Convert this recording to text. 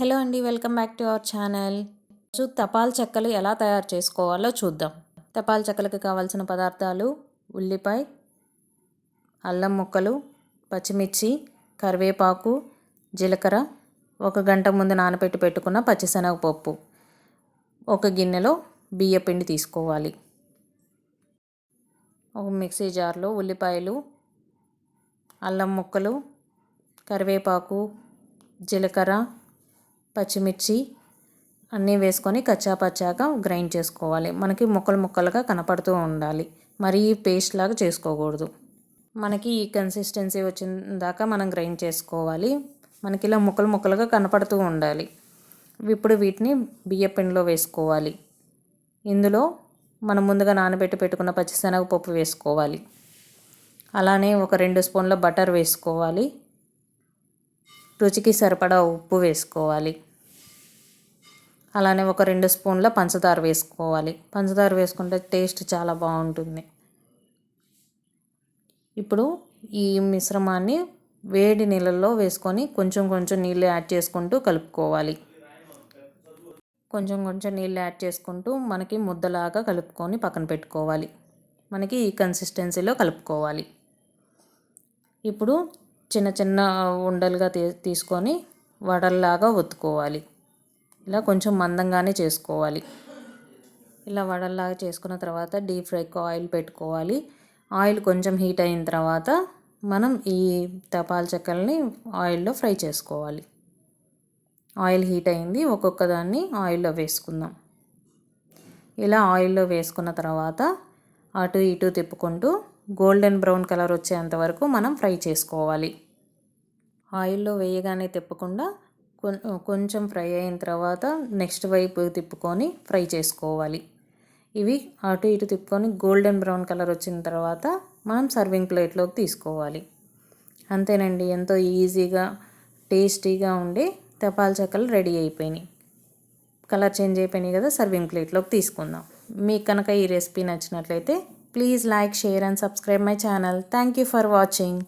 Hello అండి, welcome back to our channel. తపాల్ చెక్కలు ఎలా తయారు చేసుకోవాలో చూద్దాం. తపాల్ చెక్కలకు కావాల్సిన పదార్థాలు: ఉల్లిపాయ, అల్లం ముక్కలు, పచ్చిమిర్చి, కరివేపాకు, జీలకర్ర, 1 గంట ముందు నానబెట్టి పెట్టుకున్న పచ్చిశనగపప్పు, ఒక గిన్నెలో బియ్యపిండి తీసుకోవాలి. ఒక మిక్సీ జార్లో ఉల్లిపాయలు, అల్లం ముక్కలు, కరివేపాకు, జీలకర్ర, పచ్చిమిర్చి అన్నీ వేసుకొని కచ్చాపచ్చాగా గ్రైండ్ చేసుకోవాలి. మనకి ముక్కలు ముక్కలుగా కనపడుతూ ఉండాలి, మరీ పేస్ట్ లాగా చేసుకోకూడదు. మనకి ఈ కన్సిస్టెన్సీ వచ్చిన దాకా మనం గ్రైండ్ చేసుకోవాలి. మనకి ఇలా ముక్కలు ముక్కలుగా కనపడుతూ ఉండాలి. ఇప్పుడు వీటిని బియ్యపిండిలో వేసుకోవాలి. ఇందులో మనం ముందుగా నానబెట్టి పెట్టుకున్న పచ్చిశనగపప్పు వేసుకోవాలి. అలానే ఒక 2 స్పూన్ల బటర్ వేసుకోవాలి. రుచికి సరిపడా ఉప్పు వేసుకోవాలి. అలానే ఒక 2 స్పూన్ల పంచదార వేసుకోవాలి. పంచదార వేసుకుంటే టేస్ట్ చాలా బాగుంటుంది. ఇప్పుడు ఈ మిశ్రమాన్ని వేడి నీళ్ళల్లో వేసుకొని కొంచెం కొంచెం నీళ్ళు యాడ్ చేసుకుంటూ కలుపుకోవాలి. కొంచెం కొంచెం నీళ్ళు యాడ్ చేసుకుంటూ మనకి ముద్దలాగా కలుపుకొని పక్కన పెట్టుకోవాలి. మనకి ఈ కన్సిస్టెన్సీలో కలుపుకోవాలి. ఇప్పుడు చిన్న చిన్న ఉండలుగా తీసుకొని వడల్లాగా ఒత్తుకోవాలి. ఇలా కొంచెం మందంగానే చేసుకోవాలి. ఇలా వడల్లాగా చేసుకున్న తర్వాత డీప్ ఫ్రైకి ఆయిల్ పెట్టుకోవాలి. ఆయిల్ కొంచెం హీట్ అయిన తర్వాత మనం ఈ తపాల్ చెక్కల్ని ఆయిల్లో ఫ్రై చేసుకోవాలి. ఆయిల్ హీట్ అయింది, ఒక్కొక్క దాన్ని ఆయిల్లో వేసుకుందాం. ఇలా ఆయిల్లో వేసుకున్న తర్వాత అటు ఇటు తిప్పుకుంటూ గోల్డెన్ బ్రౌన్ కలర్ వచ్చేంత వరకు మనం ఫ్రై చేసుకోవాలి. ఆయిల్లో వేయగానే తిప్పకుండా కొంచెం ఫ్రై అయిన తర్వాత నెక్స్ట్ వైపు తిప్పుకొని ఫ్రై చేసుకోవాలి. ఇవి అటు ఇటు తిప్పుకొని గోల్డెన్ బ్రౌన్ కలర్ వచ్చిన తర్వాత మనం సర్వింగ్ ప్లేట్లోకి తీసుకోవాలి. అంతేనండి, ఎంతో ఈజీగా టేస్టీగా ఉండే తపాల్ చెక్కలు రెడీ అయిపోయినాయి. కలర్ చేంజ్ అయిపోయినాయి కదా, సర్వింగ్ ప్లేట్లోకి తీసుకుందాం. మీకు కనుక ఈ రెసిపీ నచ్చినట్లయితే please like, share and subscribe my channel. Thank you for watching.